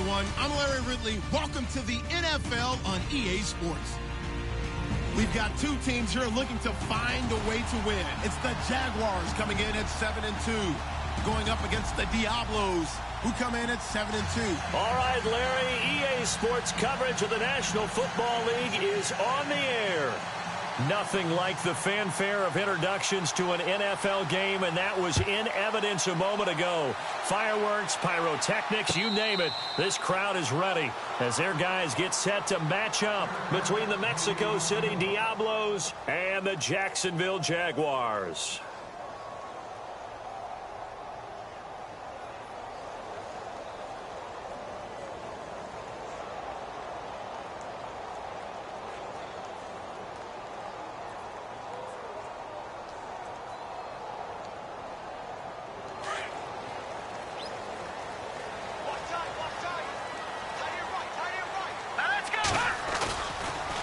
everyone. I'm Larry Ridley. Welcome to the NFL on EA Sports. We've got two teams here looking to find a way to win. It's the Jaguars coming in at 7-2, going up against the Diablos, who come in at 7-2. All right, Larry, EA Sports coverage of the National Football League is on the air. Nothing like the fanfare of introductions to an NFL game, and that was in evidence a moment ago. Fireworks, pyrotechnics, you name it. This crowd is ready as their guys get set to match up between the Mexico City Diablos and the Jacksonville Jaguars.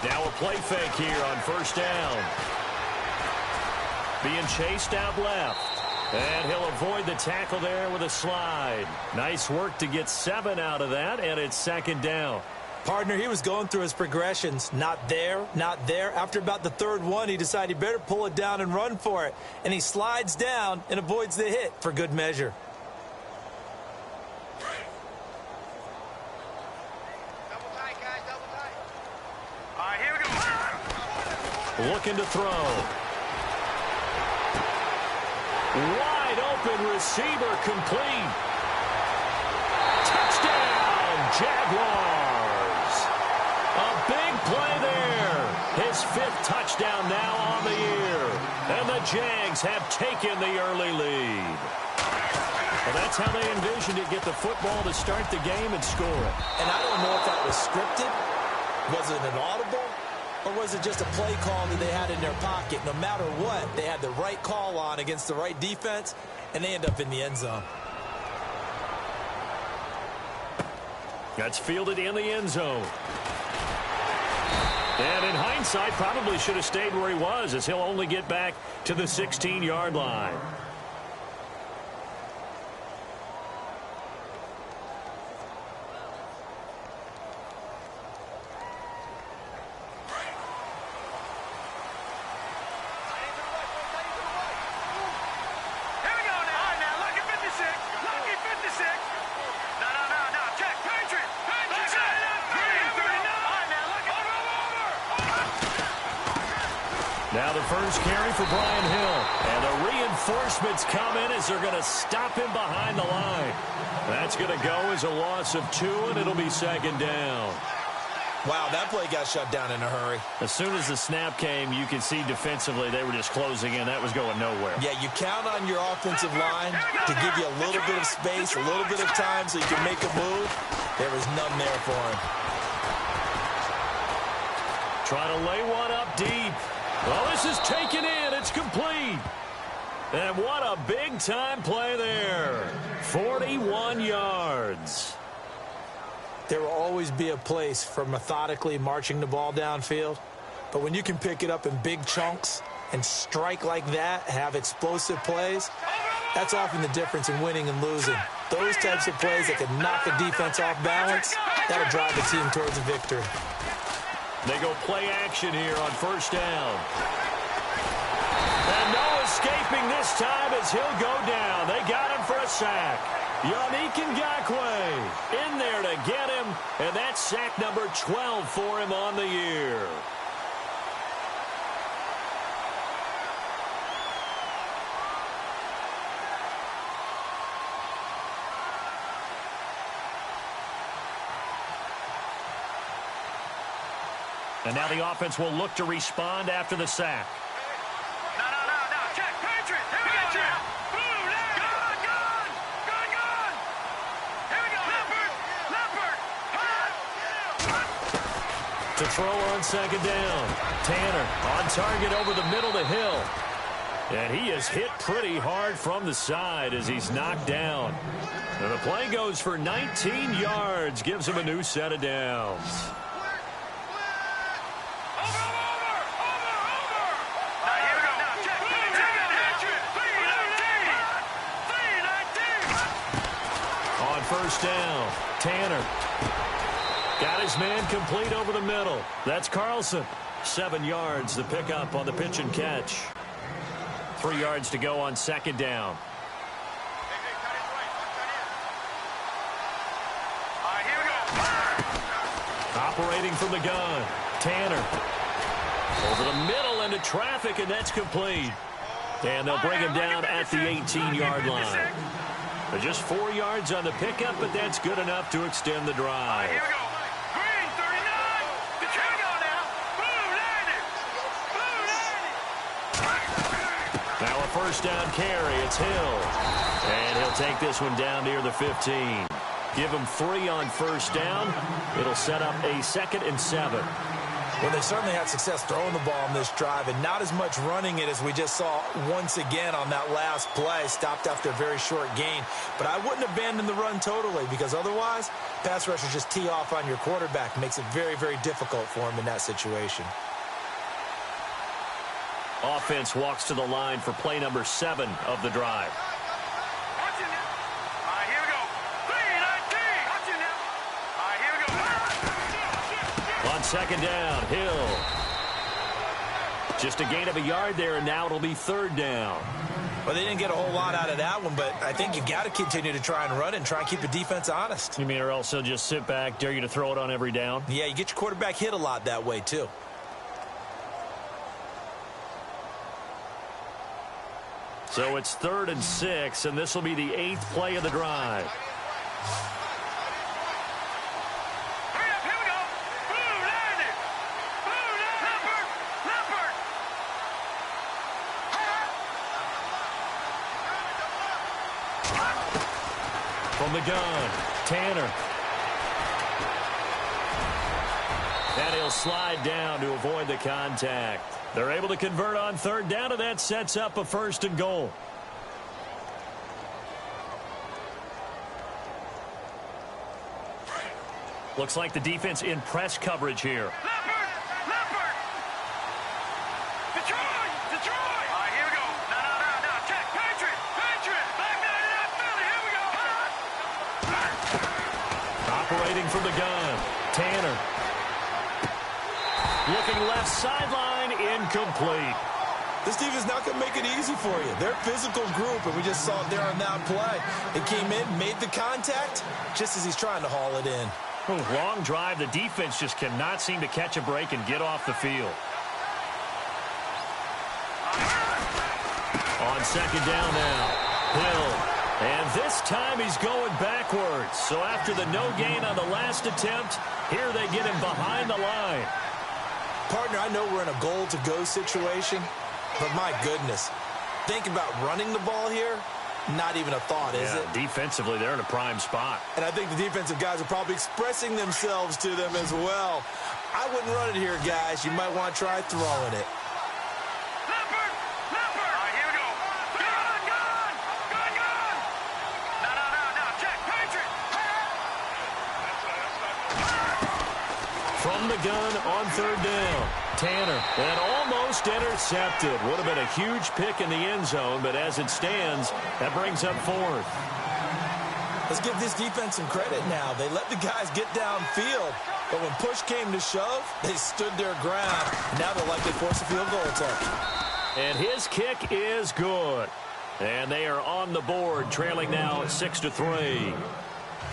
Now a play fake here on first down. Being chased out left. And he'll avoid the tackle there with a slide. Nice work to get 7 out of that, and it's second down. Partner, he was going through his progressions. Not there, not there. After about the third one, he decided he better pull it down and run for it. And he slides down and avoids the hit for good measure. Looking to throw. Wide open receiver complete. Touchdown, Jaguars. A big play there. His 5th touchdown now on the year. And the Jags have taken the early lead. Well, that's how they envisioned it, get the football to start the game and score it. And I don't know if that was scripted. Was it an audible? Or was it just a play call that they had in their pocket? No matter what, they had the right call on against the right defense, and they end up in the end zone. That's fielded in the end zone. And in hindsight, probably should have stayed where he was, as he'll only get back to the 16-yard line. Now the first carry for Brian Hill. And the reinforcements come in as they're going to stop him behind the line. That's going to go as a loss of 2, and it'll be second down. Wow, that play got shut down in a hurry. As soon as the snap came, you could see defensively they were just closing in. That was going nowhere. Yeah, you count on your offensive line to give you a little bit of space, a little bit of time so you can make a move. There was none there for him. Trying to lay one up deep. Well, this is taken in. It's complete. And what a big-time play there. 41 yards. There will always be a place for methodically marching the ball downfield. But when you can pick it up in big chunks and strike like that, have explosive plays, that's often the difference in winning and losing. Those types of plays that can knock a defense off balance, that'll drive the team towards a victory. They go play action here on first down. And no escaping this time as he'll go down. They got him for a sack. Yannick Ngakoue in there to get him, and that's sack number 12 for him on the year. And now the offense will look to respond after the sack. No. Check, Patriots. Here we go, Jack. Boom, gone. Here we go. Leopard. To throw on second down. Tanner on target over the middle to Hill. And he is hit pretty hard from the side as he's knocked down. And the play goes for 19 yards. Gives him a new set of downs. First down. Tanner Got his man complete over the middle. That's Carlson. 7 yards, the pickup on the pitch and catch. 3 yards to go on second down. Operating from the gun, Tanner. Over the middle into traffic, and that's complete. And they'll bring him down at the 18-yard line. They're just 4 yards on the pickup, but that's good enough to extend the drive. Here we go. Green, 39. The go now. Boom, landed. Boom, landed. Now a first down carry. It's Hill. And he'll take this one down near the 15. Give him 3 on first down. It'll set up a 2nd and 7. Well, they certainly had success throwing the ball on this drive, and not as much running it as we just saw once again on that last play. Stopped after a very short gain. But I wouldn't abandon the run totally, because otherwise, pass rushers just tee off on your quarterback. Makes it very, very difficult for him in that situation. Offense walks to the line for play number 7 of the drive. On second down, Hill. Just a gain of a yard there, and now it'll be 3rd down. Well, they didn't get a whole lot out of that one, but I think you've got to continue to try and run and try and keep the defense honest. You mean, or else they'll just sit back, dare you to throw it on every down? Yeah, you get your quarterback hit a lot that way, too. So it's 3rd and 6, and this will be the 8th play of the drive. From the gun, Tanner. And he'll slide down to avoid the contact. They're able to convert on 3rd down, and that sets up a 1st and goal. Looks like the defense in press coverage here. Leopard! Detroit! All right, here we go. No. Check. Patriot! Back down to that Philly. Here we go. Operating from the gun, Tanner. Looking left sideline, incomplete. This defense not going to make it easy for you. They're a physical group, and we just saw it there on that play. It came in, made the contact, just as he's trying to haul it in. Long drive. The defense just cannot seem to catch a break and get off the field. On second down now, Hill. And this time he's going backwards. So after the no gain on the last attempt, here they get him behind the line. Partner, I know we're in a goal-to-go situation, but my goodness, think about running the ball here. Not even a thought, is it? Defensively, they're in a prime spot. And I think the defensive guys are probably expressing themselves to them as well. I wouldn't run it here, guys. You might want to try throwing it. Leopard! All right, here we go. Gun! No. Check. Patriot! From the gun on 3rd down, Tanner. And almost intercepted. Would have been a huge pick in the end zone, but as it stands, that brings up 4th. Let's give this defense some credit now. They let the guys get downfield, but when push came to shove, they stood their ground. Now they'll likely force a field goal attempt. And his kick is good. And they are on the board, trailing now 6-3.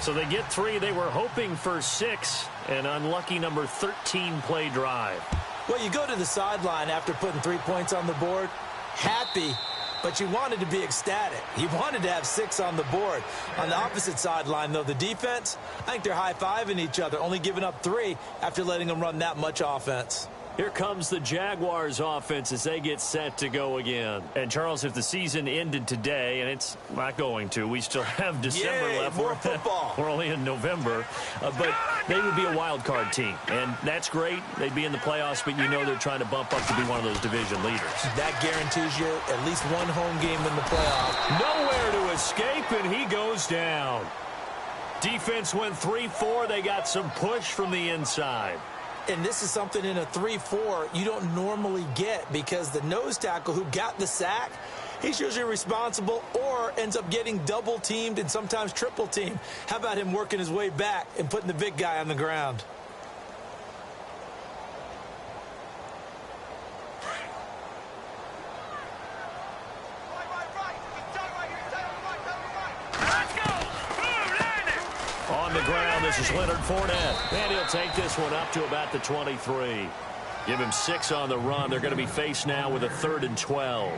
So they get 3. They were hoping for 6. An unlucky number 13 play drive. Well, you go to the sideline after putting 3 points on the board, happy, but you wanted to be ecstatic. You wanted to have 6 on the board. On the opposite sideline, though, the defense, I think they're high-fiving each other, only giving up 3 after letting them run that much offense. Here comes the Jaguars offense as they get set to go again. And, Charles, if the season ended today, and it's not going to, we still have December left. More football. We're only in November. But they would be a wild card team. And that's great. They'd be in the playoffs, but you know they're trying to bump up to be one of those division leaders. That guarantees you at least one home game in the playoffs. Nowhere to escape, and he goes down. Defense went 3-4. They got some push from the inside. And this is something in a 3-4 you don't normally get because the nose tackle who got the sack he's usually responsible or ends up getting double-teamed and sometimes triple-teamed. How about him working his way back and putting the big guy on the ground? On the ground, this is Leonard Fournette. And he'll take this one up to about the 23. Give him 6 on the run. They're going to be faced now with a 3rd and 12.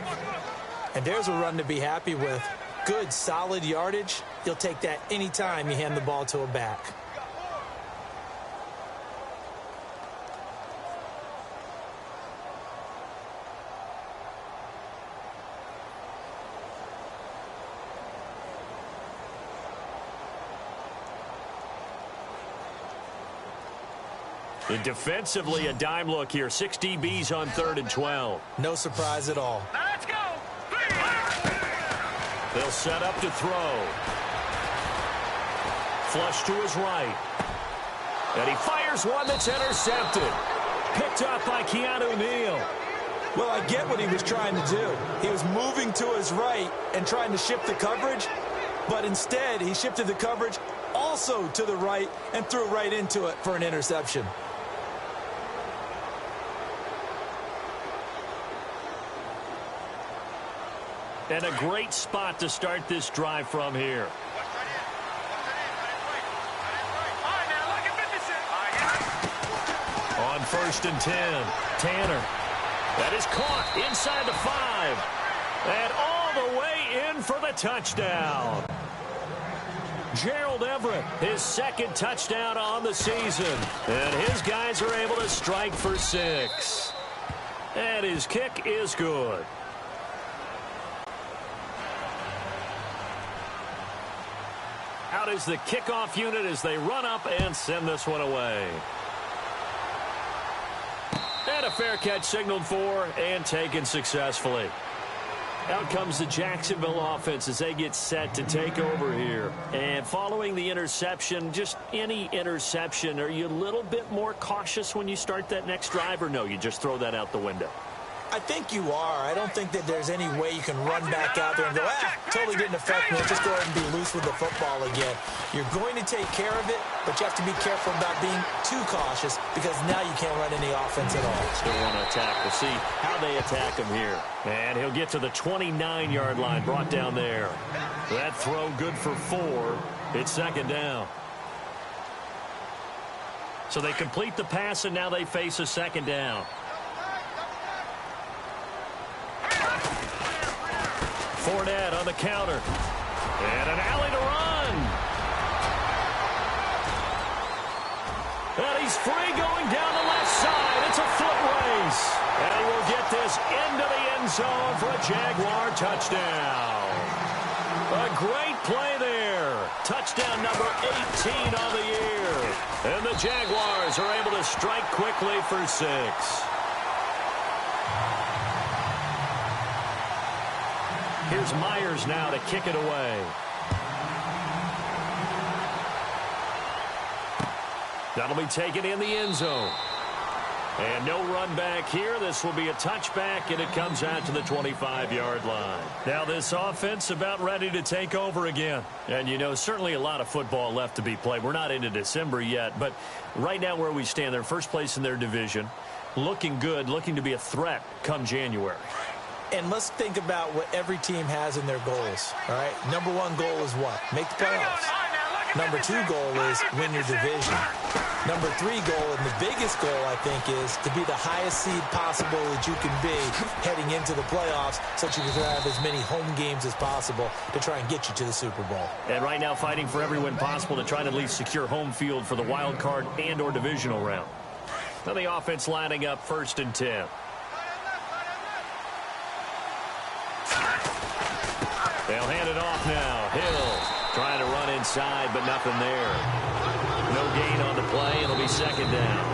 And there's a run to be happy with. Good, solid yardage. You'll take that anytime you hand the ball to a back. And defensively, a dime look here. 6 DBs on 3rd and 12. No surprise at all. Let's go. They'll set up to throw. Flush to his right. And he fires one that's intercepted. Picked up by Keanu Neal. Well, I get what he was trying to do. He was moving to his right and trying to shift the coverage, but instead he shifted the coverage also to the right and threw right into it for an interception. And a great spot to start this drive from here. On 1st and 10, Tanner. That is caught inside the 5. And all the way in for the touchdown. Gerald Everett, his 2nd touchdown on the season. And his guys are able to strike for 6. And his kick is good. Out is the kickoff unit as they run up and send this one away. And a fair catch signaled for and taken successfully. Out comes the Jacksonville offense as they get set to take over here. And following the interception, just any interception, are you a little bit more cautious when you start that next drive, or no, you just throw that out the window? I think you are. I don't think that there's any way you can run back out there and go, totally didn't affect me. Just go ahead and be loose with the football again. You're going to take care of it, but you have to be careful about being too cautious because now you can't run any offense at all. Still want to attack. We'll see how they attack him here. And he'll get to the 29-yard line, brought down there. That throw good for 4. It's 2nd down. So they complete the pass, and now they face a 2nd down. Fournette on the counter. And an alley to run. And he's free going down the left side. It's a foot race. And he will get this into the end zone for a Jaguar touchdown. A great play there. Touchdown number 18 on the year. And the Jaguars are able to strike quickly for 6. Here's Myers now to kick it away. That'll be taken in the end zone. And no run back here. This will be a touchback, and it comes out to the 25-yard line. Now this offense about ready to take over again. And, you know, certainly a lot of football left to be played. We're not into December yet, but right now where we stand, they're first place in their division. Looking good, looking to be a threat come January. And let's think about what every team has in their goals, all right? Number 1 goal is what? Make the playoffs. Number 2 goal is win your division. Number 3 goal, and the biggest goal, I think, is to be the highest seed possible that you can be heading into the playoffs so that you can have as many home games as possible to try and get you to the Super Bowl. And right now fighting for every win possible to try to at least secure home field for the wild card and or divisional round. Now the offense lining up 1st and 10. They'll hand it off now. Hill trying to run inside, but nothing there. No gain on the play. It'll be 2nd down.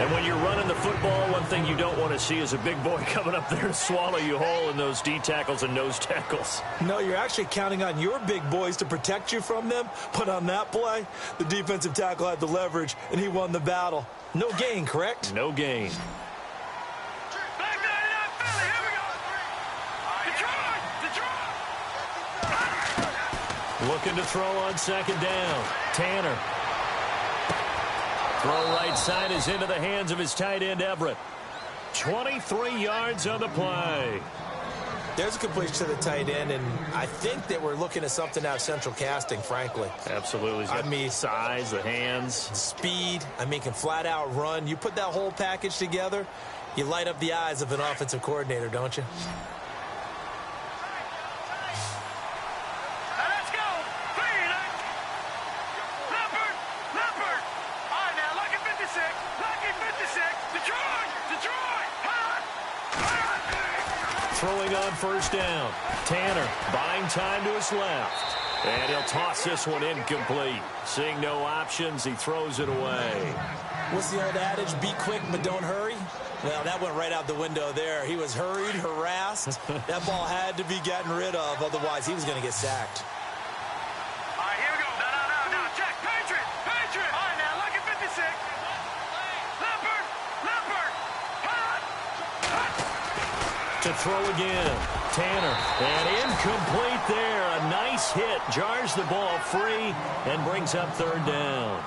And when you're running the football, one thing you don't want to see is a big boy coming up there to swallow you whole in those D tackles and nose tackles. No, you're actually counting on your big boys to protect you from them. But on that play, the defensive tackle had the leverage, and he won the battle. No gain, correct? No gain. Back there, Philly. Here we go. Control. Looking to throw on second down. Tanner. Throw right side is into the hands of his tight end, Everett. 23 yards on the play. There's a completion to the tight end, and I think that we're looking at something out of Central Casting, frankly. Absolutely. I mean, size, the hands. Speed. I mean, can flat out run. You put that whole package together, you light up the eyes of an offensive coordinator, don't you? Throwing on first down. Tanner buying time to his left. And he'll toss this one incomplete. Seeing no options, he throws it away. What's the old adage? Be quick, but don't hurry. Well, that went right out the window there. He was hurried, harassed. That ball had to be gotten rid of. Otherwise, he was going to get sacked. All right, here we go. No. Check. Patriot. All right, now, look at 56. Leopard. To throw again. Tanner. And incomplete there. A nice hit. Jars the ball free and brings up third down.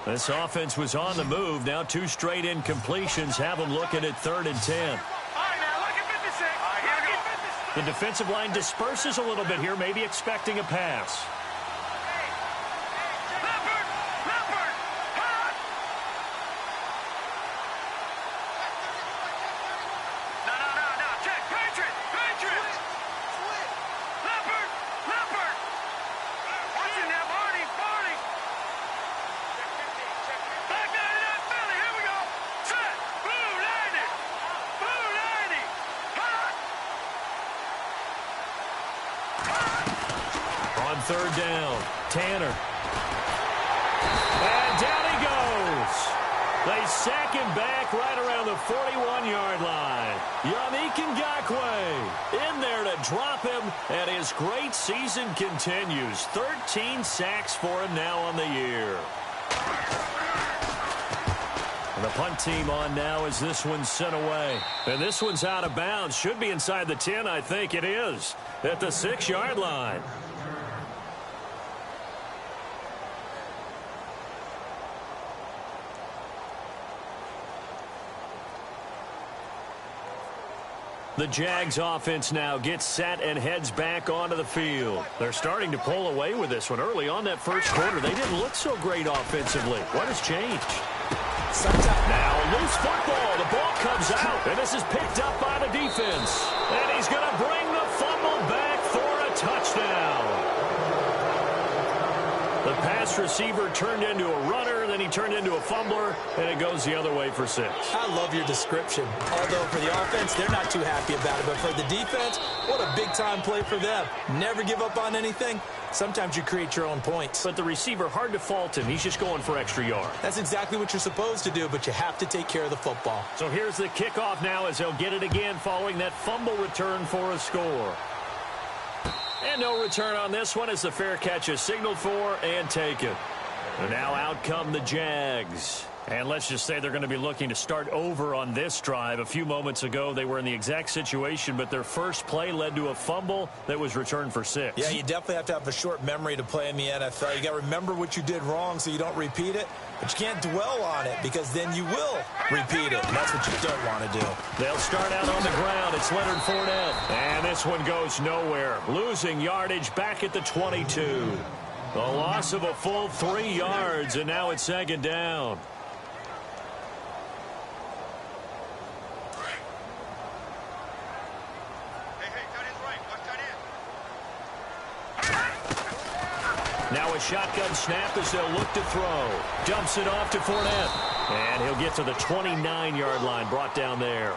This offense was on the move. Now 2 straight incompletions have them looking at 3rd and 10. All right, now, look at 56. All right, here we go. The defensive line disperses a little bit here, maybe expecting a pass. Third down. Tanner. And down he goes. They sack him back right around the 41-yard line. Yannick Ngakoue in there to drop him, and his great season continues. 13 sacks for him now on the year. And the punt team on now as this one's sent away. And this one's out of bounds. Should be inside the 10, I think it is. At the 6-yard line. The Jags offense now gets set and heads back onto the field. They're starting to pull away with this one. Early on that first quarter, they didn't look so great offensively. What has changed? Now, loose football. The ball comes out, and this is picked up by the defense. And he's going to bring the fumble back for a touchdown. The pass receiver turned into a runner, then he turned into a fumbler, and it goes the other way for 6. I love your description. Although for the offense, they're not too happy about it. But for the defense, what a big-time play for them. Never give up on anything. Sometimes you create your own points. But the receiver, hard to fault him. He's just going for extra yard. That's exactly what you're supposed to do, but you have to take care of the football. So here's the kickoff now as they'll get it again following that fumble return for a score. And no return on this one as the fair catch is signaled for and taken. And now out come the Jags. And let's just say they're going to be looking to start over on this drive. A few moments ago, they were in the exact situation, but their first play led to a fumble that was returned for 6. Yeah, you definitely have to have a short memory to play in the NFL. You got to remember what you did wrong so you don't repeat it, but you can't dwell on it because then you will repeat it, and that's what you don't want to do. They'll start out on the ground. It's Leonard Fournette. And this one goes nowhere. Losing yardage back at the 22. The loss of a full 3 yards, and now it's 2nd down. Now a shotgun snap as they'll look to throw. Dumps it off to Fournette. And he'll get to the 29-yard line, brought down there.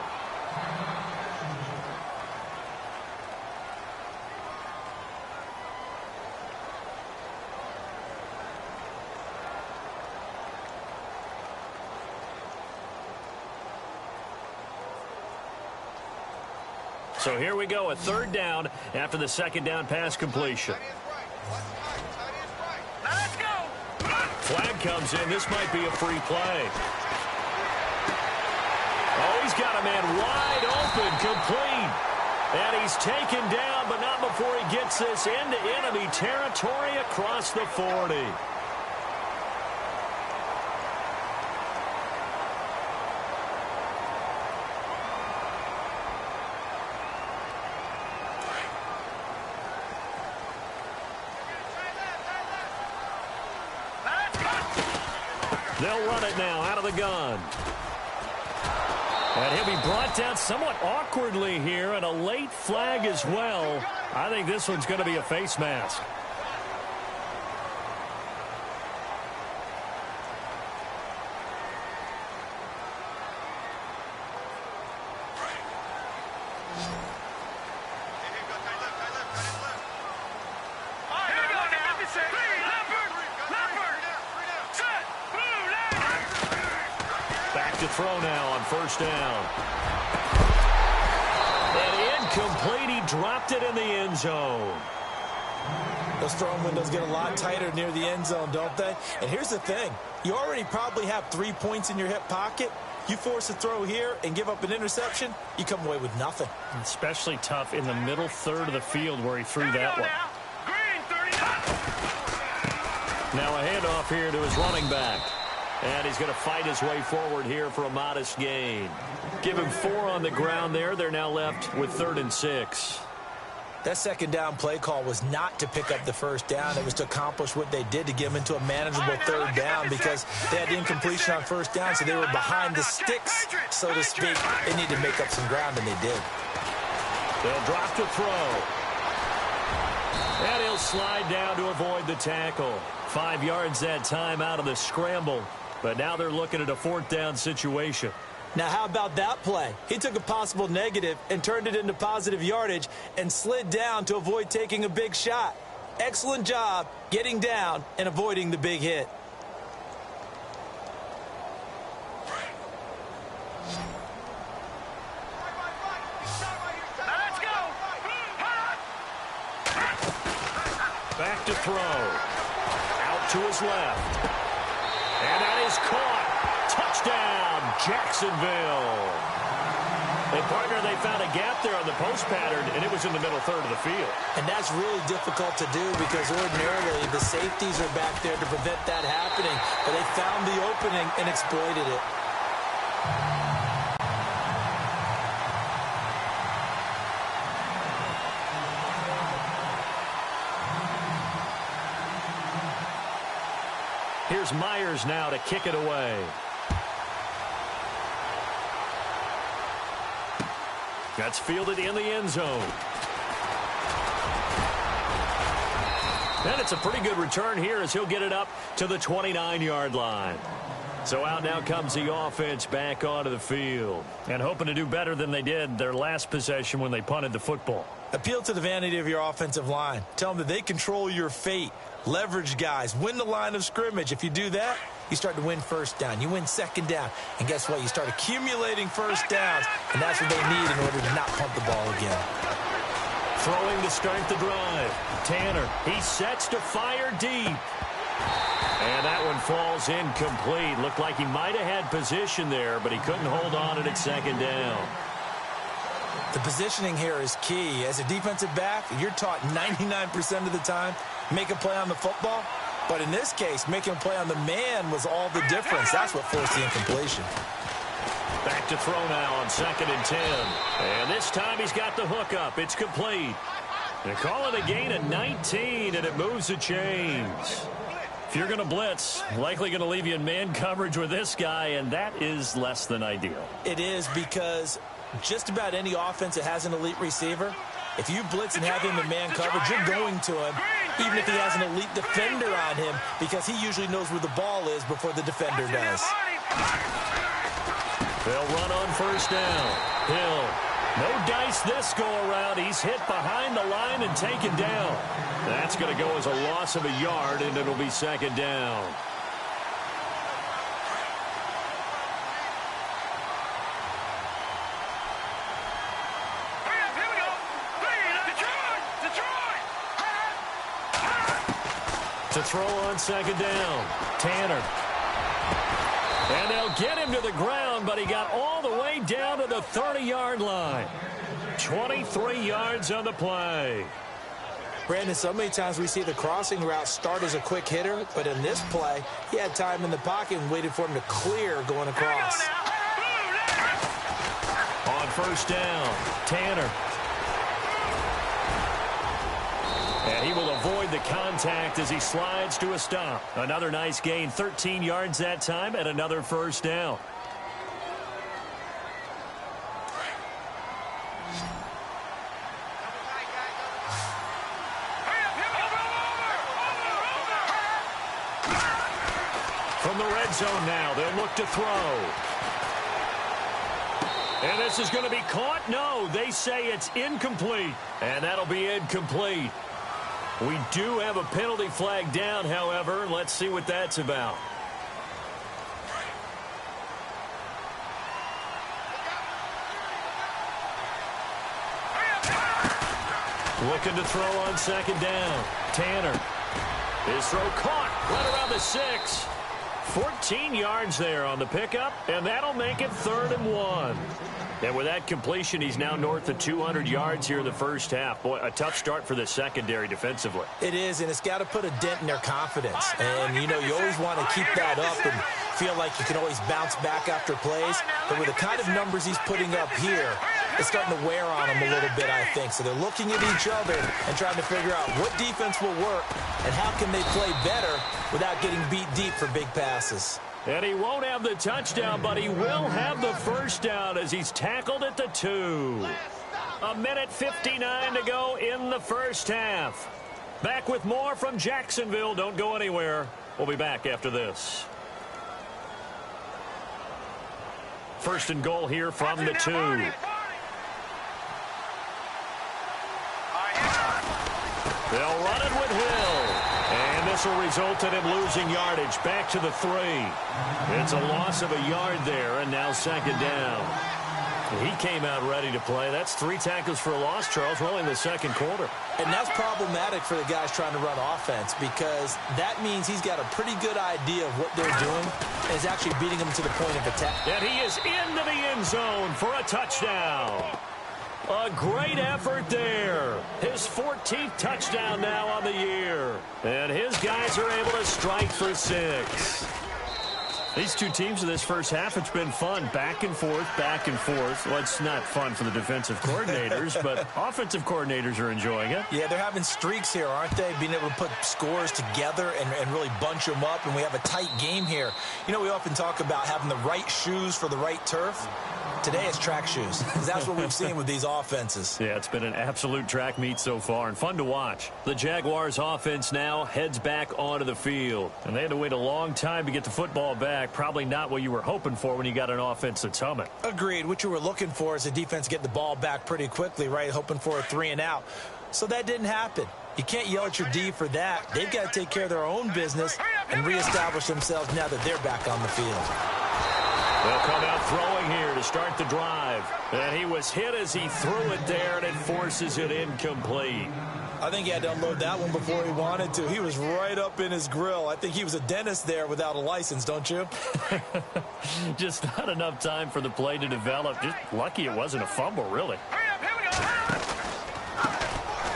So here we go, a 3rd down after the 2nd down pass completion. Now let's go. Flag comes in. This might be a free play. He's got a man wide open, complete. And he's taken down, but not before he gets this into enemy territory across the 40. They'll run it now out of the gun. And he'll be brought down somewhat awkwardly here, and a late flag as well. I think this one's going to be a face mask. To throw now on first down. And incomplete. He dropped it in the end zone. Those throwing windows get a lot tighter near the end zone, don't they? And here's the thing. You already probably have 3 points in your hip pocket. You force a throw here and give up an interception, you come away with nothing. Especially tough in the middle third of the field where he threw that one. Now a handoff here to his running back. And he's going to fight his way forward here for a modest gain. Give him 4 on the ground there. They're now left with 3rd and 6. That second down play call was not to pick up the first down. It was to accomplish what they did to get him into a manageable 3rd down because they had the incompletion on first down, so they were behind the sticks, so to speak. They needed to make up some ground, and they did. They'll drop to throw. And he'll slide down to avoid the tackle. 5 yards that time out of the scramble. But now they're looking at a 4th down situation. Now, how about that play? He took a possible negative and turned it into positive yardage and slid down to avoid taking a big shot. Excellent job getting down and avoiding the big hit. Let's go. Back to throw. Out to his left. And that is caught. Touchdown, Jacksonville. And, partner, they found a gap there on the post pattern, and it was in the middle third of the field. And that's really difficult to do because ordinarily the safeties are back there to prevent that happening. But they found the opening and exploited it. Here's Myers now to kick it away. That's fielded in the end zone. And it's a pretty good return here as he'll get it up to the 29-yard line. So out now comes the offense back onto the field and hoping to do better than they did their last possession when they punted the football. Appeal to the vanity of your offensive line. Tell them that they control your fate. Leverage guys. Win the line of scrimmage. If you do that, you start to win first down. You win second down. And guess what? You start accumulating first downs, and that's what they need in order to not punt the ball again. Throwing to start the drive. Tanner, he sets to fire deep. And that one falls incomplete. Looked like he might have had position there, but he couldn't hold on at second down. The positioning here is key. As a defensive back, you're taught 99% of the time, make a play on the football. But in this case, making a play on the man was all the difference. That's what forced the incompletion. Back to throw now on 2nd and 10. And this time he's got the hook up. It's complete. They call it a gain of 19, and it moves the chains. If you're going to blitz, likely going to leave you in man coverage with this guy, and that is less than ideal. It is because just about any offense that has an elite receiver, if you blitz and have him in man coverage, you're going to him, even if he has an elite defender on him, because he usually knows where the ball is before the defender does. They'll run on first down. Hill. No dice this go-around. He's hit behind the line and taken down. That's going to go as a loss of a yard, and it'll be 2nd down. To throw on 2nd down. Tanner. And they'll get him to the ground, but he got all the way down to the 30-yard line. 23 yards on the play. Brandon, so many times we see the crossing route start as a quick hitter, but in this play, he had time in the pocket and waited for him to clear going across. On first down, Tanner. And he will avoid the contact as he slides to a stop. Another nice gain, 13 yards that time, and another first down. From the red zone now, they'll look to throw. And this is going to be caught. No, they say it's incomplete. And that'll be incomplete. We do have a penalty flag down, however. Let's see what that's about. Looking to throw on second down. Tanner. His throw caught right around the 6. 14 yards there on the pickup, and that'll make it 3rd and 1. And with that completion, he's now north of 200 yards here in the first half. Boy, a tough start for the secondary defensively. It is, and it's got to put a dent in their confidence. And, you know, you always want to keep that up and feel like you can always bounce back after plays. But with the kind of numbers he's putting up here, it's starting to wear on them a little bit, I think. So they're looking at each other and trying to figure out what defense will work and how can they play better without getting beat deep for big passes. And he won't have the touchdown, but he will have the first down as he's tackled at the 2. A minute 59 to go in the first half. Back with more from Jacksonville. Don't go anywhere. We'll be back after this. First and goal here from the 2. They'll run it with Hill. And this will result in him losing yardage back to the 3. It's a loss of a yard there, and now second down. He came out ready to play. That's 3 tackles for a loss, Charles. We're only in the second quarter. And that's problematic for the guys trying to run offense because that means he's got a pretty good idea of what they're doing and is actually beating them to the point of attack. And he is into the end zone for a touchdown. A great effort there. His 14th touchdown now on the year. And his guys are able to strike for 6. These two teams in this first half, it's been fun. Back and forth, back and forth. Well, it's not fun for the defensive coordinators, but offensive coordinators are enjoying it. Yeah, they're having streaks here, aren't they? Being able to put scores together and really bunch them up, and we have a tight game here. You know, we often talk about having the right shoes for the right turf. Today it's track shoes, because that's what we've seen with these offenses. Yeah, it's been an absolute track meet so far, and fun to watch. The Jaguars offense now heads back onto the field, and they had to wait a long time to get the football back. Probably not what you were hoping for when you got an offense that's humming. Agreed. What you were looking for is the defense get the ball back pretty quickly, right? Hoping for a 3 and out. So that didn't happen. You can't yell at your D for that. They've got to take care of their own business and reestablish themselves now that they're back on the field. They'll come out throwing here to start the drive. And he was hit as he threw it there, and it forces it incomplete. I think he had to unload that one before he wanted to. He was right up in his grill. I think he was a dentist there without a license, don't you? Just not enough time for the play to develop. Just lucky it wasn't a fumble, really.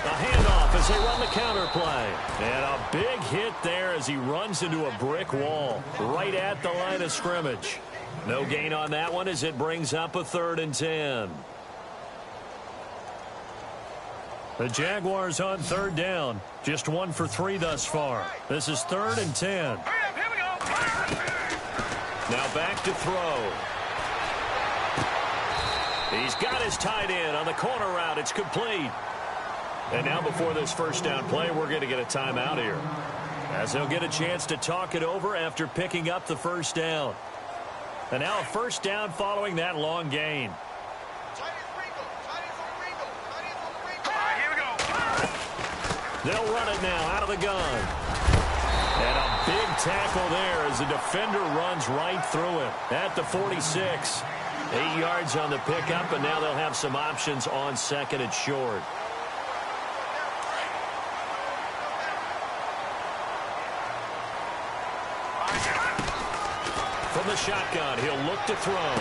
A handoff as they run the counter play. And a big hit there as he runs into a brick wall right at the line of scrimmage. No gain on that one as it brings up a 3rd and 10. The Jaguars on 3rd down. Just 1 for 3 thus far. This is 3rd and 10. Now back to throw. He's got his tight end on the corner route. It's complete. And now before this first down play, we're going to get a timeout here, as they'll get a chance to talk it over after picking up the first down. And now a first down following that long gain. They'll run it now out of the gun. And a big tackle there as the defender runs right through it at the 46. 8 yards on the pickup, and now they'll have some options on 2nd and short. From From the shotgun, he'll look to throw.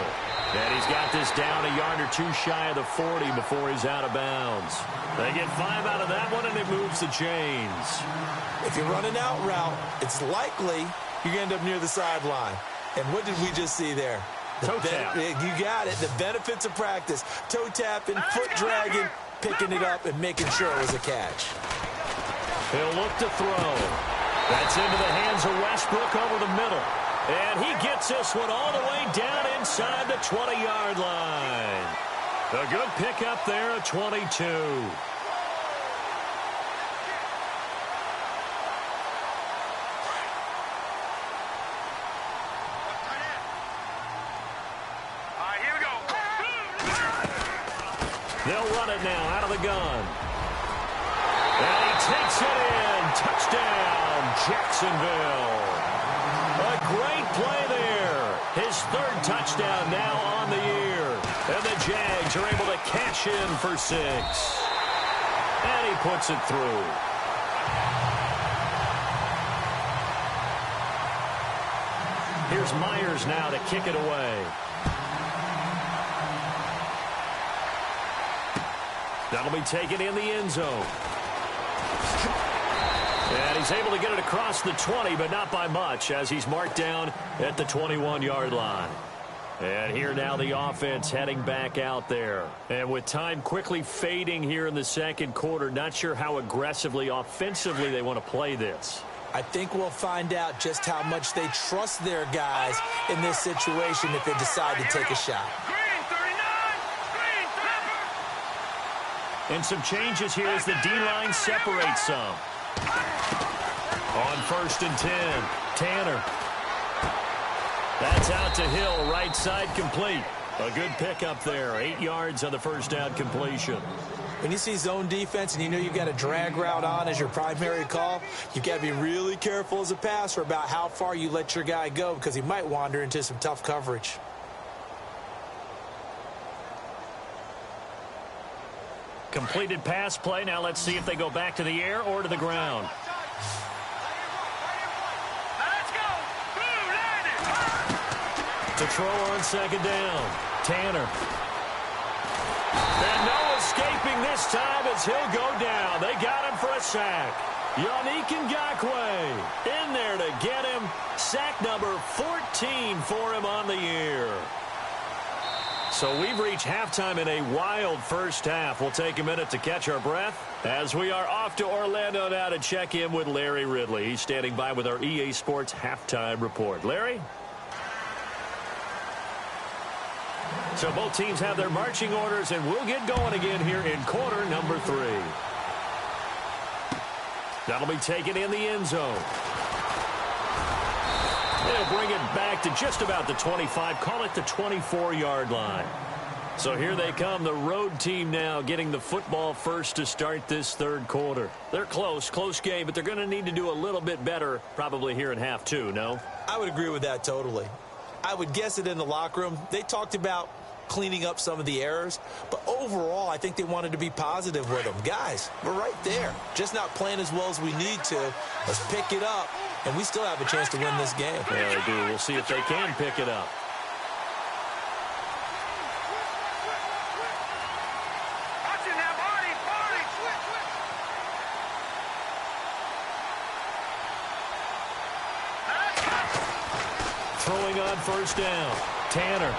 And he's got this down a yard or two shy of the 40 before he's out of bounds. They get 5 out of that one, and it moves the chains. If you're running out route, it's likely you're going to end up near the sideline. And what did we just see there? Toe tap. You got it. The benefits of practice. Toe tapping, foot dragging, picking it up, and making sure it was a catch. He'll look to throw. That's into the hands of Westbrook over the middle. And he gets this one all the way down inside the 20-yard line. A good pickup there at 22. They'll run it now out of the gun. And he takes it in. Touchdown, Jacksonville. A great play there. His 3rd touchdown now on the year. And the Jags are able to cash in for 6. And he puts it through. Here's Myers now to kick it away. That'll be taken in the end zone. And he's able to get it across the 20, but not by much, as he's marked down at the 21-yard line. And here now the offense heading back out there. And with time quickly fading here in the second quarter, not sure how aggressively, offensively they want to play this. I think we'll find out just how much they trust their guys in this situation if they decide to take a shot. And some changes here as the D-line separates some. On 1st and 10, Tanner. That's out to Hill, right side complete. A good pickup there, 8 yards on the first down completion. When you see zone defense and you know you've got a drag route on as your primary call, you've got to be really careful as a passer about how far you let your guy go because he might wander into some tough coverage. Completed pass play. Now let's see if they go back to the air or to the ground. To throw on 2nd down. Tanner. And no escaping this time as he'll go down. They got him for a sack. Yannick Ngakoue in there to get him. Sack number 14 for him on the year. So we've reached halftime in a wild first half. We'll take a minute to catch our breath as we are off to Orlando now to check in with Larry Ridley. He's standing by with our EA Sports halftime report. Larry? So both teams have their marching orders, and we'll get going again here in quarter number 3. That'll be taken in the end zone. They'll bring it back to just about the 25, call it the 24-yard line. So here they come, the road team now getting the football first to start this 3rd quarter. They're close game, but they're going to need to do a little bit better probably here in half 2, no? I would agree with that totally. I would guess it in the locker room. They talked about cleaning up some of the errors, but overall I think they wanted to be positive with them. Guys, we're right there, just not playing as well as we need to. Let's pick it up, and we still have a chance to win this game. Yeah, they do. We'll see if they can pick it up. Throwing on 1st down, Tanner.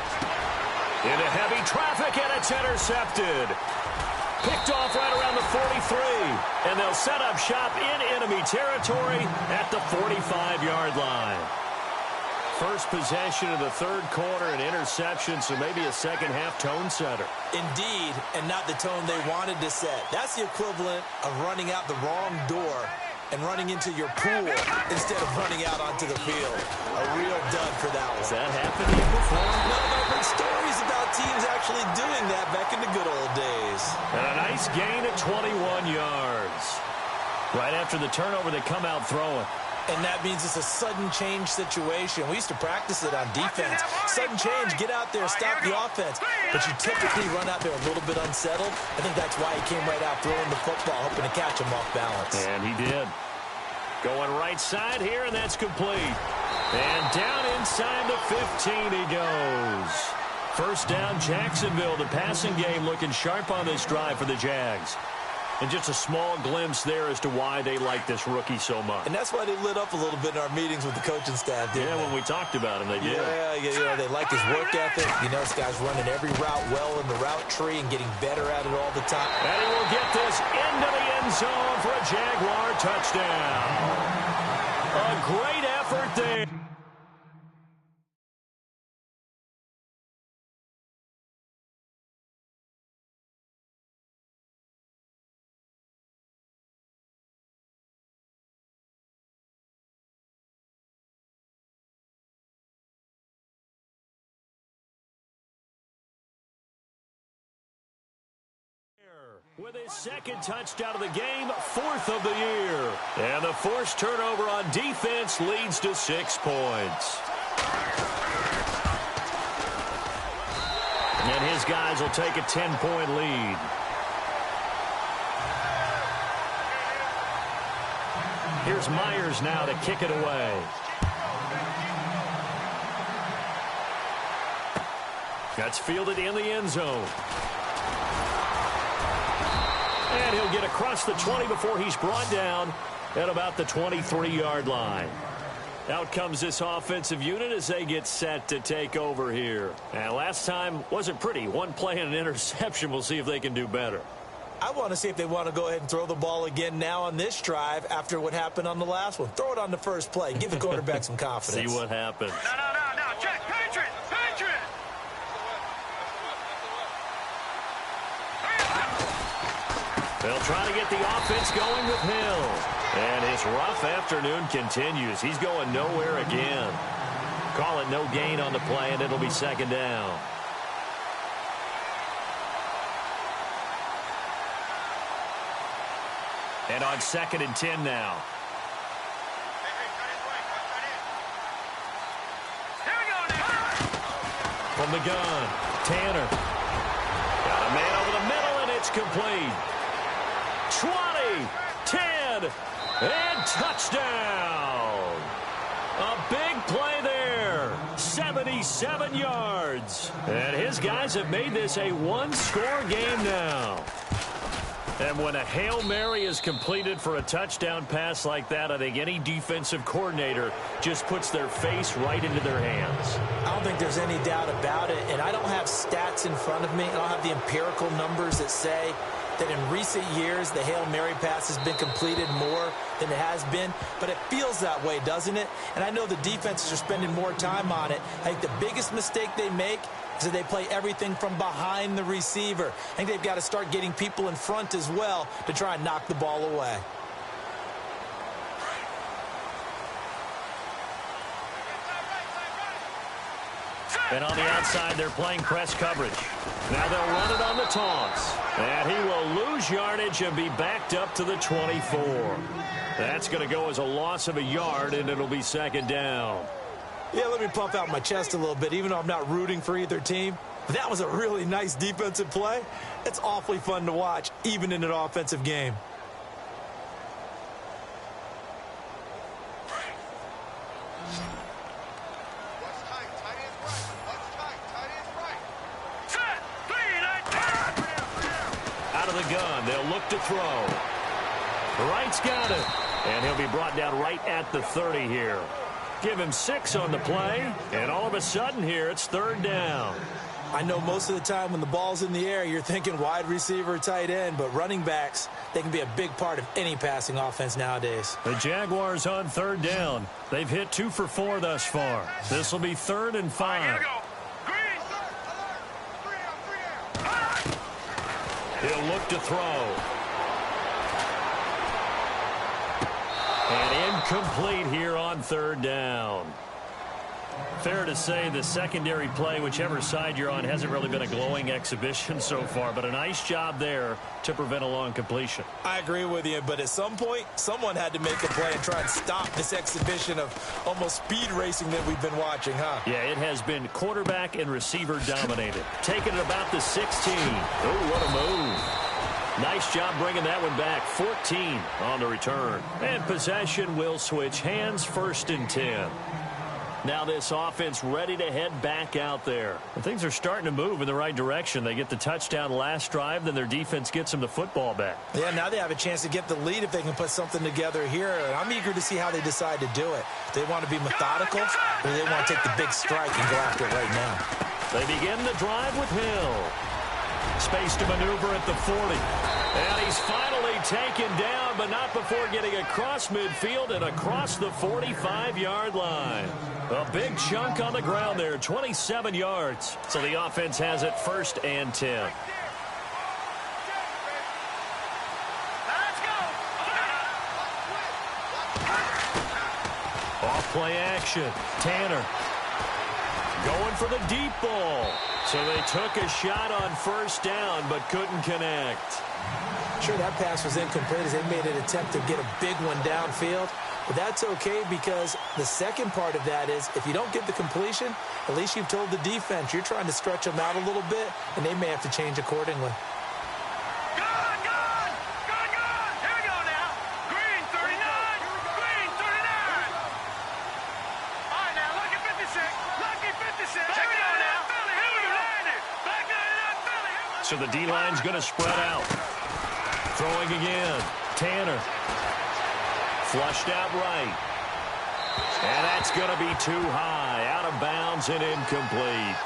Into heavy traffic, and it's intercepted. Picked off right around the 43. And they'll set up shop in enemy territory at the 45-yard line. First possession of the 3rd quarter, an interception, so maybe a second-half tone setter. Indeed, and not the tone they wanted to set. That's the equivalent of running out the wrong door and running into your pool instead of running out onto the field. A real dud for that one. Has that happened to you before? No, I've heard stories about teams actually doing that back in the good old days. And a nice gain at 21 yards. Right after the turnover, they come out throwing. And that means it's a sudden change situation. We used to practice it on defense. Sudden change, get out there, stop the offense. But you typically run out there a little bit unsettled. I think that's why he came right out throwing the football, hoping to catch him off balance. And he did. Going right side here, and that's complete. And down inside the 15 he goes. First down, Jacksonville. The passing game looking sharp on this drive for the Jags. And just a small glimpse there as to why they like this rookie so much. And that's why they lit up a little bit in our meetings with the coaching staff, didn't they? When we talked about him, they did. Yeah, they like his work ethic. You know, this guy's running every route well in the route tree and getting better at it all the time. And he will get this into the end zone for a Jaguar touchdown. A great effort there. With his second touchdown of the game, 4th of the year. And the forced turnover on defense leads to 6 points. And his guys will take a 10-point lead. Here's Myers now to kick it away. That's fielded in the end zone. And he'll get across the 20 before he's brought down at about the 23-yard line. Out comes this offensive unit as they get set to take over here. And last time wasn't pretty. One play and an interception. We'll see if they can do better. I want to see if they want to go ahead and throw the ball again now on this drive after what happened on the last one. Throw it on the first play. Give the quarterback some confidence. See what happens. No. Check. Patriot. They'll try to get the offense going with Hill. And his rough afternoon continues. He's going nowhere again. Call it no gain on the play, and it'll be second down. And on 2nd and 10 now. From the gun, Tanner. Got a man over the middle, and it's complete. 20, 10, and touchdown. A big play there. 77 yards. And his guys have made this a one-score game now. And when a Hail Mary is completed for a touchdown pass like that, I think any defensive coordinator just puts their face right into their hands. I don't think there's any doubt about it. And I don't have stats in front of me. I don't have the empirical numbers that say that in recent years the Hail Mary pass has been completed more than it has been, but it feels that way, doesn't it? And I know the defenses are spending more time on it. I think the biggest mistake they make is that they play everything from behind the receiver. I think they've got to start getting people in front as well to try and knock the ball away. And on the outside, they're playing press coverage. Now they'll run it on the toss. And he will lose yardage and be backed up to the 24. That's going to go as a loss of a yard, and it'll be second down. Yeah, let me puff out my chest a little bit, even though I'm not rooting for either team. But that was a really nice defensive play. It's awfully fun to watch, even in an offensive game. Out of the gun, they'll look to throw. Wright's got it. And he'll be brought down right at the 30 here. Give him 6 on the play, and all of a sudden here, it's third down. I know most of the time when the ball's in the air, you're thinking wide receiver, tight end, but running backs, they can be a big part of any passing offense nowadays. The Jaguars on third down. They've hit 2 for 4 thus far. This will be 3rd and 5. Here we go. He'll look to throw. And incomplete here on third down. Fair to say the secondary play, whichever side you're on, hasn't really been a glowing exhibition so far, but a nice job there to prevent a long completion. I agree with you, but at some point, someone had to make a play and try and stop this exhibition of almost speed racing that we've been watching, huh? Yeah, it has been quarterback and receiver dominated. Taking it about the 16. Oh, what a move. Nice job bringing that one back. 14 on the return. And possession will switch hands, 1st and 10. Now this offense ready to head back out there. And things are starting to move in the right direction. They get the touchdown last drive, then their defense gets them the football back. Yeah, now they have a chance to get the lead if they can put something together here. And I'm eager to see how they decide to do it. Do they want to be methodical, or do they want to take the big strike and go after it right now? They begin the drive with Hill. Space to maneuver at the 40. And he's finally taken down, but not before getting across midfield and across the 45-yard line. A big chunk on the ground there, 27 yards. So the offense has it 1st and 10. Off play action. Tanner going for the deep ball. So they took a shot on 1st down, but couldn't connect. Sure, that pass was incomplete as they made an attempt to get a big one downfield. But that's okay because the second part of that is if you don't get the completion, at least you've told the defense you're trying to stretch them out a little bit, and they may have to change accordingly. So the D-line's going to spread out. Throwing again. Tanner. Flushed out right. And that's going to be too high. Out of bounds and incomplete.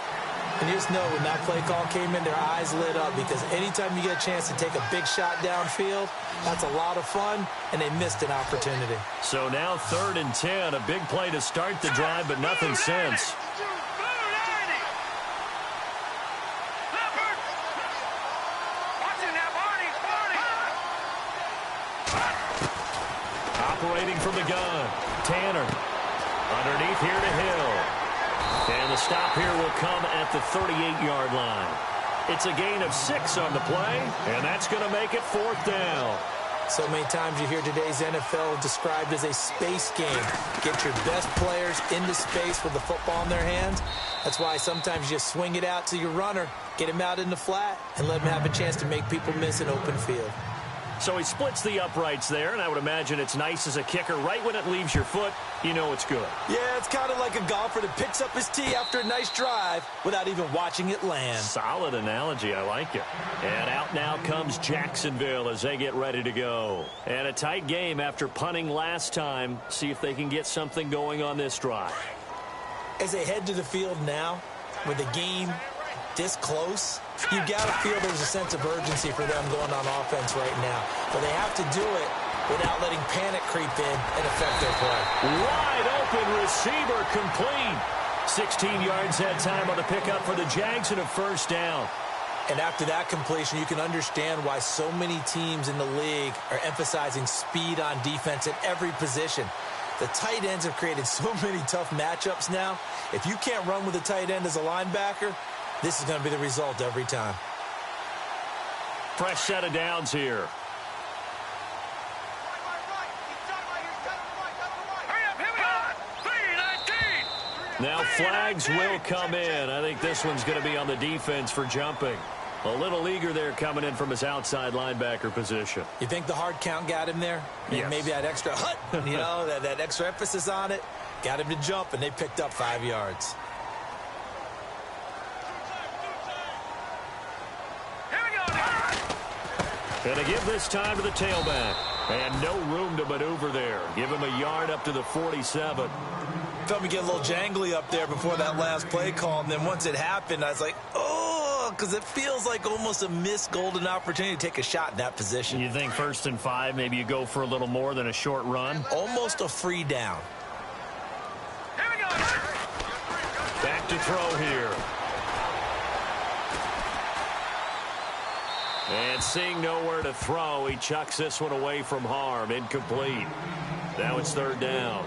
And you just know when that play call came in, their eyes lit up because anytime you get a chance to take a big shot downfield, that's a lot of fun, and they missed an opportunity. So now 3rd and 10. A big play to start the drive, but nothing since. Operating from the gun. Tanner. Underneath here to Hill. And the stop here will come at the 38-yard line. It's a gain of 6 on the play, and that's going to make it 4th down. So many times you hear today's NFL described as a space game. Get your best players into space with the football in their hands. That's why sometimes you swing it out to your runner, get him out in the flat, and let him have a chance to make people miss an open field. So he splits the uprights there, and I would imagine it's nice as a kicker. Right when it leaves your foot, you know it's good. Yeah, it's kind of like a golfer that picks up his tee after a nice drive without even watching it land. Solid analogy. I like it. And out now comes Jacksonville as they get ready to go. And a tight game after punting last time. See if they can get something going on this drive. As they head to the field now, with the game this close, you got to feel there's a sense of urgency for them going on offense right now. But they have to do it without letting panic creep in and affect their play. Wide open receiver complete. 16 yards that time on the pickup for the Jags and a 1st down. And after that completion, you can understand why so many teams in the league are emphasizing speed on defense at every position. The tight ends have created so many tough matchups now. If you can't run with a tight end as a linebacker, this is going to be the result every time. Fresh set of downs here. Now flags will come in. I think this one's going to be on the defense for jumping. A little eager there coming in from his outside linebacker position. You think the hard count got him there? Yes. Maybe that extra that extra emphasis on it got him to jump, and they picked up 5 yards. Going to give this time to the tailback. And no room to maneuver there. Give him a yard up to the 47. Felt me get a little jangly up there before that last play call, and then once it happened, I was like, oh, because it feels like almost a missed golden opportunity to take a shot in that position. You think 1st and 5, maybe you go for a little more than a short run? Almost a free down. Here we go. Back to throw here. And seeing nowhere to throw, he chucks this one away from harm. Incomplete. Now it's 3rd down.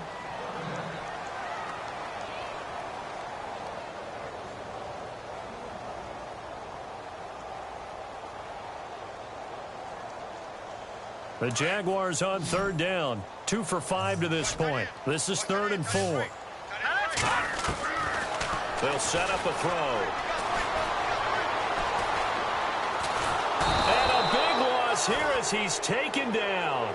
The Jaguars on 3rd down. 2 for 5 to this point. This is 3rd and 4. They'll set up a throw. And a big loss here as he's taken down.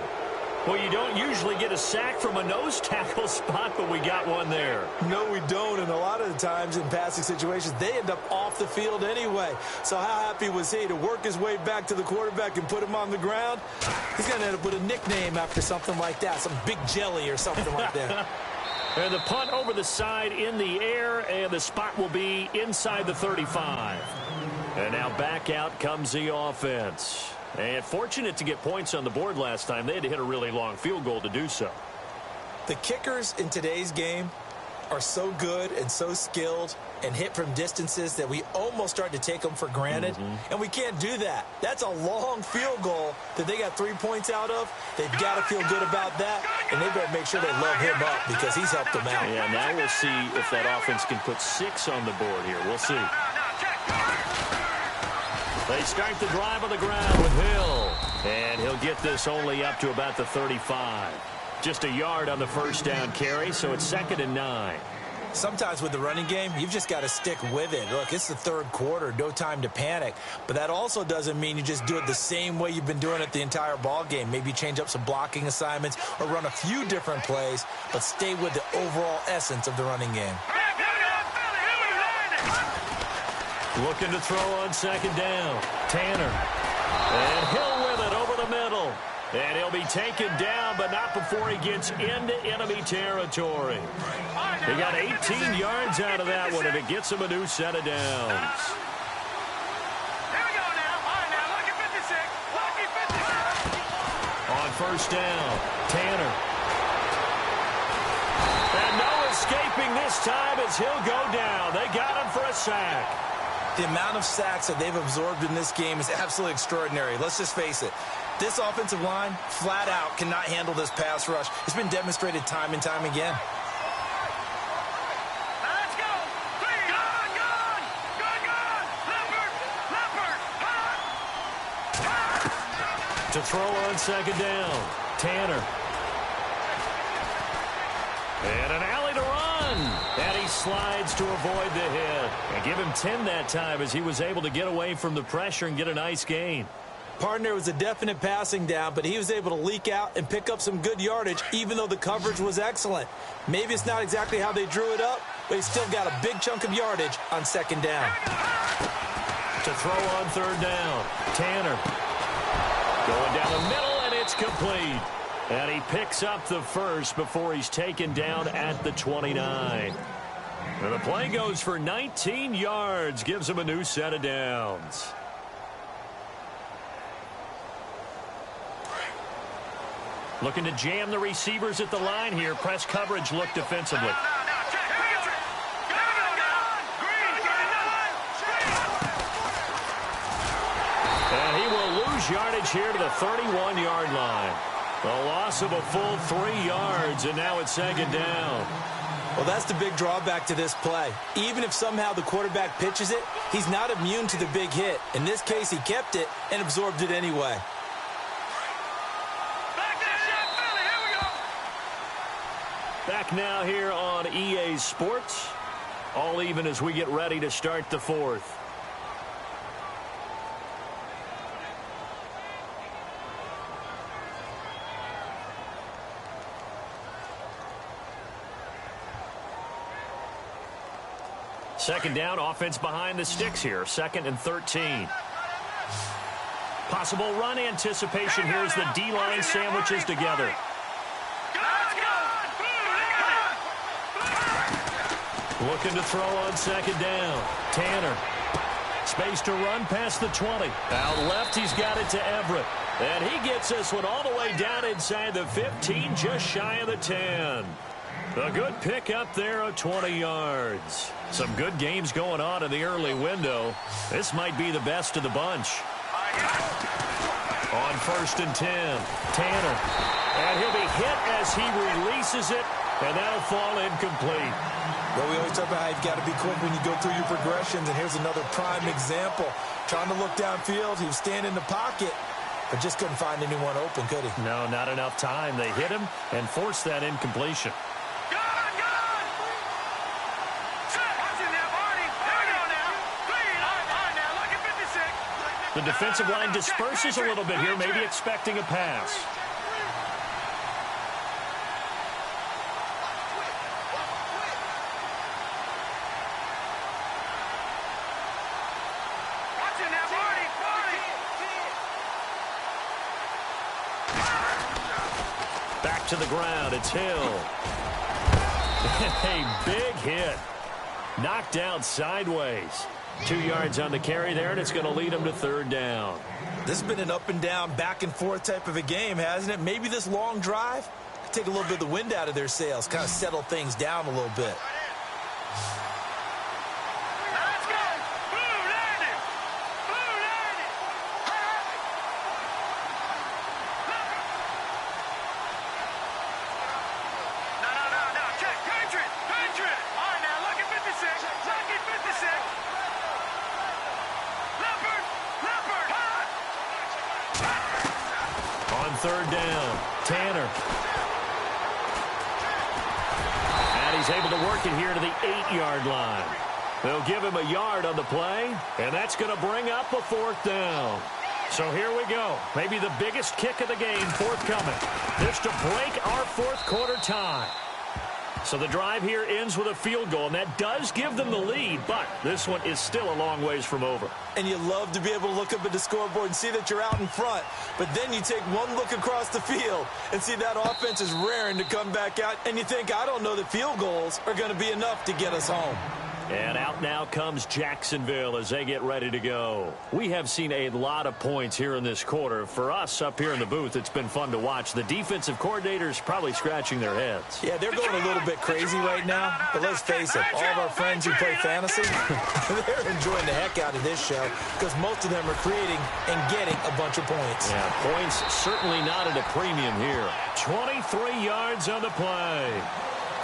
Well, you don't usually get a sack from a nose tackle spot, but we got one there. No, we don't, and a lot of the times in passing situations, they end up off the field anyway. So how happy was he to work his way back to the quarterback and put him on the ground? He's going to end up with a nickname after something like that, some Big Jelly or something like that. And the punt over the side in the air, and the spot will be inside the 35. And now back out comes the offense. And fortunate to get points on the board last time. They had to hit a really long field goal to do so. The kickers in today's game are so good and so skilled and hit from distances that we almost start to take them for granted. And we can't do that. That's a long field goal that they got 3 points out of. They've got to feel good about that, and they better make sure they love him up because he's helped them out. Yeah, now we'll see if that offense can put 6 on the board here. We'll see. They start the drive on the ground with Hill. And he'll get this only up to about the 35. Just a yard on the first down carry, so it's 2nd and 9. Sometimes with the running game, you've just got to stick with it. Look, it's the third quarter, no time to panic. But that also doesn't mean you just do it the same way you've been doing it the entire ball game. Maybe change up some blocking assignments or run a few different plays, but stay with the overall essence of the running game. Looking to throw on 2nd down. Tanner. And Hill with it over the middle. And he'll be taken down, but not before he gets into enemy territory. He got 18 yards out of that one, and it gets him a new set of downs. Here we go now. All right, now, lucky 56. Lucky 56. On first down, Tanner. And no escaping this time as he'll go down. They got him for a sack. The amount of sacks that they've absorbed in this game is absolutely extraordinary. Let's just face it. This offensive line, flat out, cannot handle this pass rush. It's been demonstrated time and time again. Let's go. Gone. Leopard. To throw on 2nd down, Tanner. And an alley to run. And he slides to avoid the hit. And give him 10 that time as he was able to get away from the pressure and get a nice gain. Partner was a definite passing down, but he was able to leak out and pick up some good yardage, even though the coverage was excellent. Maybe it's not exactly how they drew it up, but he still got a big chunk of yardage on 2nd down. To throw on 3rd down, Tanner. Going down the middle, and it's complete. And he picks up the first before he's taken down at the 29. And the play goes for 19 yards, gives him a new set of downs. Looking to jam the receivers at the line here. Press coverage look defensively. And he will lose yardage here to the 31-yard line. A loss of a full 3 yards, and now it's 2nd down. Well, that's the big drawback to this play. Even if somehow the quarterback pitches it, he's not immune to the big hit. In this case, he kept it and absorbed it anyway. Back now here on EA Sports. All even as we get ready to start the 4th. Second down, offense behind the sticks here. 2nd and 13. Possible run anticipation here as the D-line sandwiches together. Looking to throw on 2nd down. Tanner. Space to run past the 20. Out left, he's got it to Everett. And he gets this one all the way down inside the 15, just shy of the 10. A good pick up there of 20 yards. Some good games going on in the early window. This might be the best of the bunch. On 1st and 10, Tanner. And he'll be hit as he releases it, and that'll fall incomplete. Well, we always talk about how you've got to be quick when you go through your progressions, and here's another prime example. Trying to look downfield, he was standing in the pocket, but just couldn't find anyone open, could he? No, not enough time. They hit him and forced that incompletion. The defensive line disperses a little bit here, maybe expecting a pass. Back to the ground. It's Hill. A big hit. Knocked down sideways. 2 yards on the carry there, and it's going to lead him to third down. This has been an up and down, back and forth type of a game, hasn't it? Maybe this long drive could take a little bit of the wind out of their sails, kind of settle things down a little bit. Let's go! Blue landed! Blue landed! No. Check. Patriot! Patriot! All right, now, look at 56. Look at 56. Leopard! Leopard! On third down, Tanner. And he's able to work it here to the 8-yard line. They'll give him a yard on the play, and that's going to bring up a fourth down. So here we go. Maybe the biggest kick of the game forthcoming. This to break our fourth quarter tie. So the drive here ends with a field goal, and that does give them the lead, but this one is still a long ways from over. And you love to be able to look up at the scoreboard and see that you're out in front, but then you take one look across the field and see that offense is raring to come back out, and you think, I don't know that field goals are going to be enough to get us home. And out now comes Jacksonville as they get ready to go. We have seen a lot of points here in this quarter. For us up here in the booth, it's been fun to watch. The defensive coordinators probably scratching their heads. Yeah, they're going a little bit crazy right now, but let's face it, all of our friends who play fantasy, they're enjoying the heck out of this show because most of them are creating and getting a bunch of points. Yeah, points certainly not at a premium here. 23 yards on the play.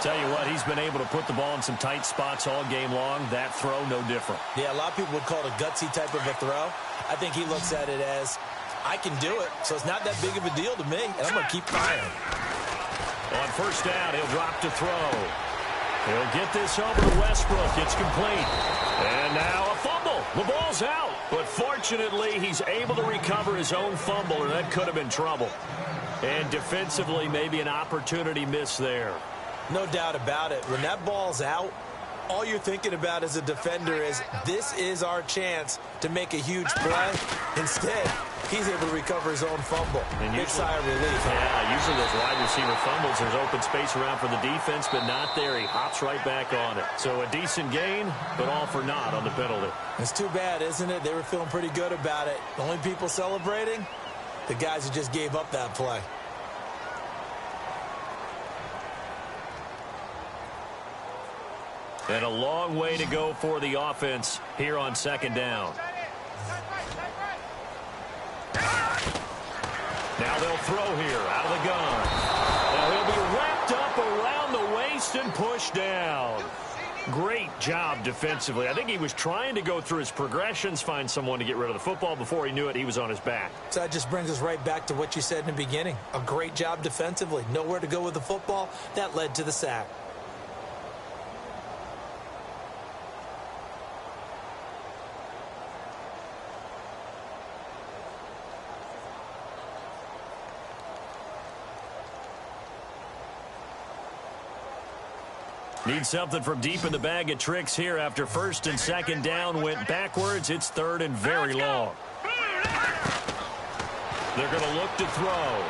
Tell you what, he's been able to put the ball in some tight spots all game long. That throw, no different. Yeah, a lot of people would call it a gutsy type of a throw. I think he looks at it as, I can do it, so it's not that big of a deal to me, and I'm going to keep firing. On first down, he'll drop to throw. He'll get this over to Westbrook. It's complete. And now a fumble. The ball's out. But fortunately, he's able to recover his own fumble, or that could have been trouble. And defensively, maybe an opportunity miss there. No doubt about it. When that ball's out, all you're thinking about as a defender is, this is our chance to make a huge play. Instead, he's able to recover his own fumble. Big sigh of relief. Yeah, usually those wide receiver fumbles, there's open space around for the defense, but not there. He hops right back on it. So a decent gain, but all for naught on the penalty. It's too bad, isn't it? They were feeling pretty good about it. The only people celebrating, the guys who just gave up that play. And a long way to go for the offense here on second down. Now they'll throw here out of the gun. Now he'll be wrapped up around the waist and pushed down. Great job defensively. I think he was trying to go through his progressions, find someone to get rid of the football. Before he knew it, he was on his back. So that just brings us right back to what you said in the beginning. A great job defensively. Nowhere to go with the football. That led to the sack. Need something from deep in the bag of tricks here after first and second down went backwards. It's third and very long. They're going to look to throw.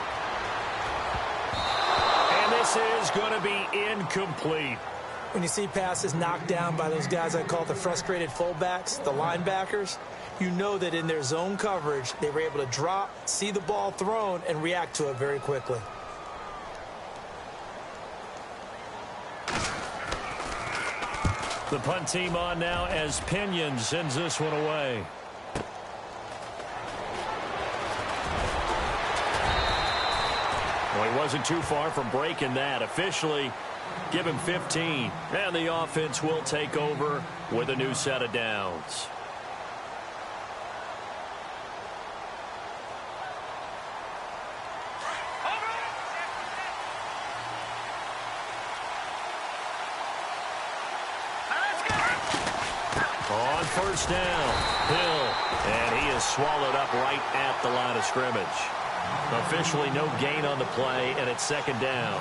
And this is going to be incomplete. When you see passes knocked down by those guys I call the frustrated fullbacks, the linebackers, you know that in their zone coverage, they were able to drop, see the ball thrown, and react to it very quickly. The punt team on now as Pinion sends this one away. Well, he wasn't too far from breaking that. Officially, give him 15. And the offense will take over with a new set of downs. On first down, Hill, and he is swallowed up right at the line of scrimmage. Officially no gain on the play, and it's second down.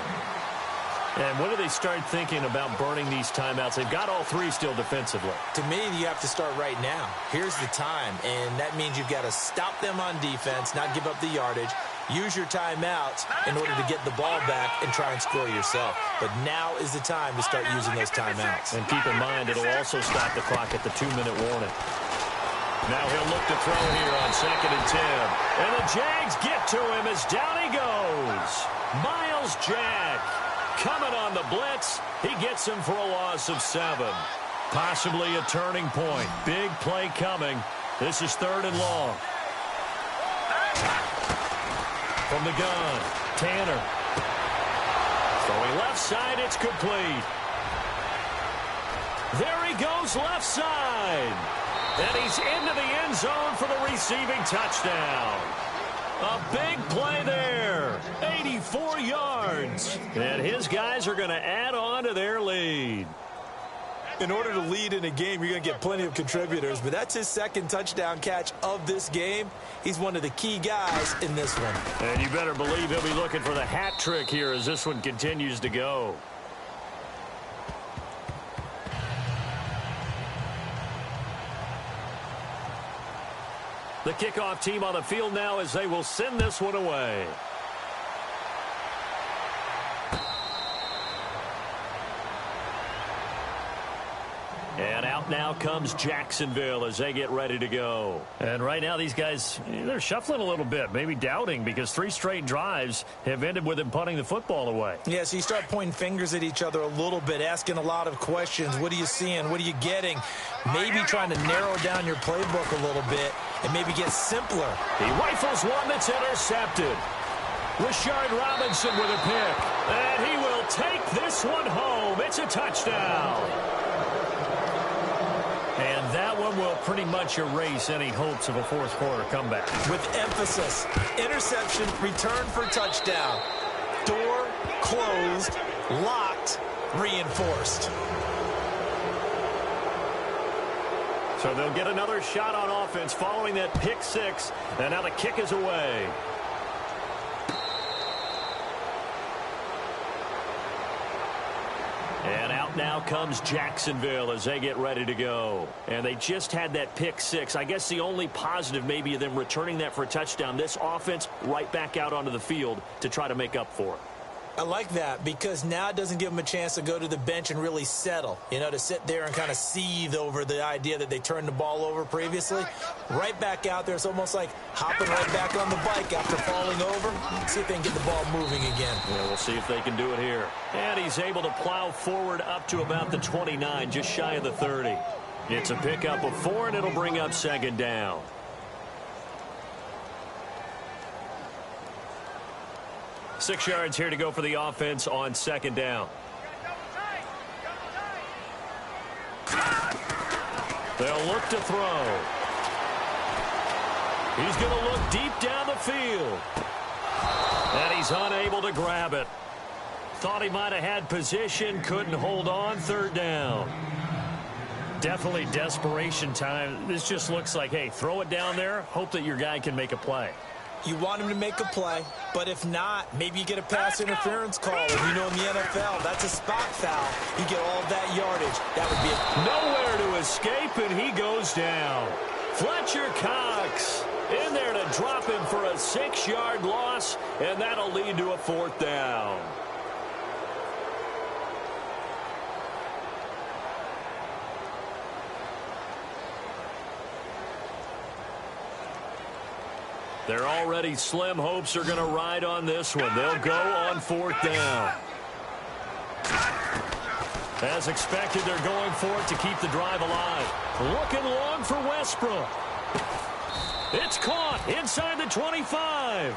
And when do they start thinking about burning these timeouts? They've got all three still defensively. To me, you have to start right now. Here's the time, and that means you've got to stop them on defense, not give up the yardage, use your timeouts in order to get the ball back and try and score yourself. But now is the time to start using those timeouts. And keep in mind, it'll also stop the clock at the 2-minute warning. Now he'll look to throw here on 2nd and 10. And the Jags get to him as down he goes. Myles Jack coming on the blitz. He gets him for a loss of 7. Possibly a turning point. Big play coming. This is 3rd and long. From the gun, Tanner. Throwing left side, it's complete. There he goes left side. And he's into the end zone for the receiving touchdown. A big play there. 84 yards. And his guys are going to add on to their lead. In order to lead in a game, you're going to get plenty of contributors, but that's his 2nd touchdown catch of this game. He's one of the key guys in this one. And you better believe he'll be looking for the hat trick here as this one continues to go. The kickoff team on the field now as they will send this one away. And out now comes Jacksonville as they get ready to go. And right now these guys, they're shuffling a little bit, maybe doubting, because 3 straight drives have ended with them punting the football away. Yeah, so you start pointing fingers at each other a little bit, asking a lot of questions. What are you seeing? What are you getting? Maybe trying to narrow down your playbook a little bit and maybe get simpler. He rifles one that's intercepted. Rashard Robinson with a pick. And he will take this one home. It's a touchdown. And that one will pretty much erase any hopes of a 4th quarter comeback. With emphasis, interception, return for touchdown. Door closed, locked, reinforced. So they'll get another shot on offense following that pick 6. And now the kick is away. And out now comes Jacksonville as they get ready to go. And they just had that pick 6. I guess the only positive maybe of them returning that for a touchdown. This offense right back out onto the field to try to make up for it. I like that because now it doesn't give them a chance to go to the bench and really settle, to sit there and kind of seethe over the idea that they turned the ball over previously. Right back out there, it's almost like hopping right back on the bike after falling over. See if they can get the ball moving again. Yeah, we'll see if they can do it here. And he's able to plow forward up to about the 29, just shy of the 30. It's a pickup of 4, and it'll bring up 2nd down. Six yards here to go for the offense on 2nd down. They'll look to throw. He's going to look deep down the field. And he's unable to grab it. Thought he might have had position, couldn't hold on. 3rd down. Definitely desperation time. This just looks like, hey, throw it down there, hope that your guy can make a play. You want him to make a play, but if not, maybe you get a pass interference call. And in the NFL, that's a spot foul. You get all of that yardage. That would be nowhere to escape, and he goes down. Fletcher Cox in there to drop him for a 6-yard loss, and that'll lead to a 4th down. They're already slim hopes are going to ride on this one. They'll go on 4th down. As expected, they're going for it to keep the drive alive. Looking long for Westbrook. It's caught inside the 25.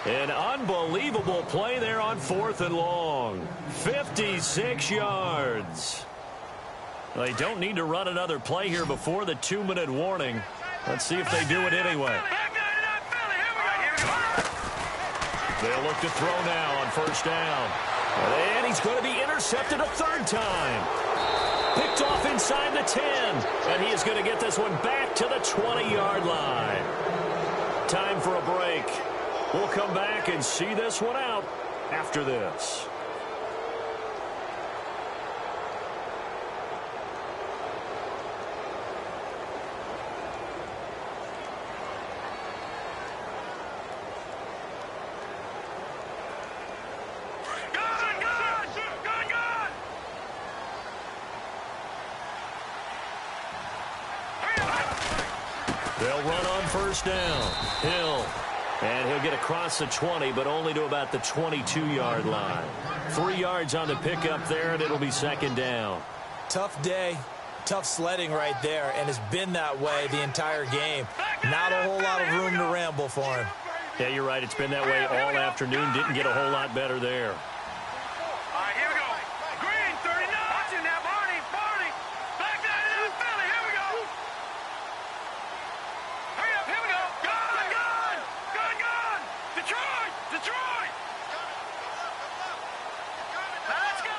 An unbelievable play there on 4th and long. 56 yards. They don't need to run another play here before the 2-minute warning. Let's see if they do it anyway. They'll look to throw now on 1st down. And he's going to be intercepted a 3rd time. Picked off inside the 10. And he is going to get this one back to the 20-yard line. Time for a break. We'll come back and see this one out after this. They'll run on first down. Hill. And he'll get across the 20, but only to about the 22-yard line. 3 yards on the pickup there, and it'll be second down. Tough day, tough sledding right there, and it's been that way the entire game. Not a whole lot of room to ramble for him. Yeah, you're right. It's been that way all afternoon. Didn't get a whole lot better there. All right, here we go. Green, 39. Watching now, Barney. Back down to Philly. Here we go. Hurry up, here we go. Gone. Detroit. Let's go.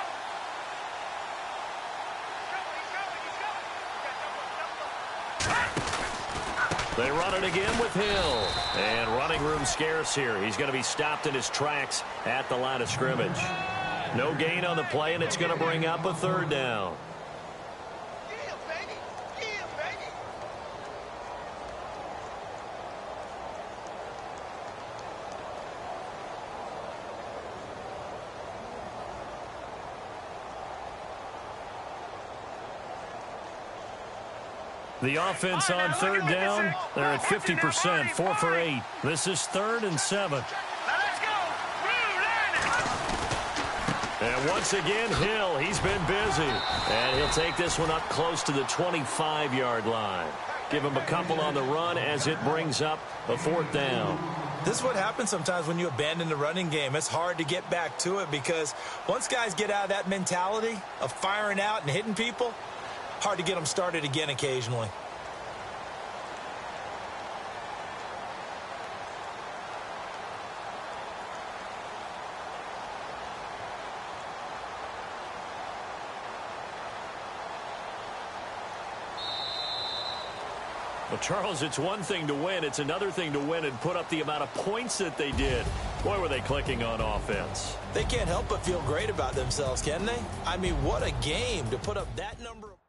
They run it again with Hill. And running room scarce here. He's going to be stopped in his tracks at the line of scrimmage. No gain on the play, and it's going to bring up a third down. The offense on third down, they're at 50%, 4 for 8. This is 3rd and 7. Let's go. And once again, Hill, he's been busy. And he'll take this one up close to the 25-yard line. Give him a couple on the run as it brings up a 4th down. This is what happens sometimes when you abandon the running game. It's hard to get back to it because once guys get out of that mentality of firing out and hitting people, hard to get them started again occasionally. Well, Charles, it's one thing to win. It's another thing to win and put up the amount of points that they did. Boy, were they clicking on offense. They can't help but feel great about themselves, can they? I mean, what a game to put up that number of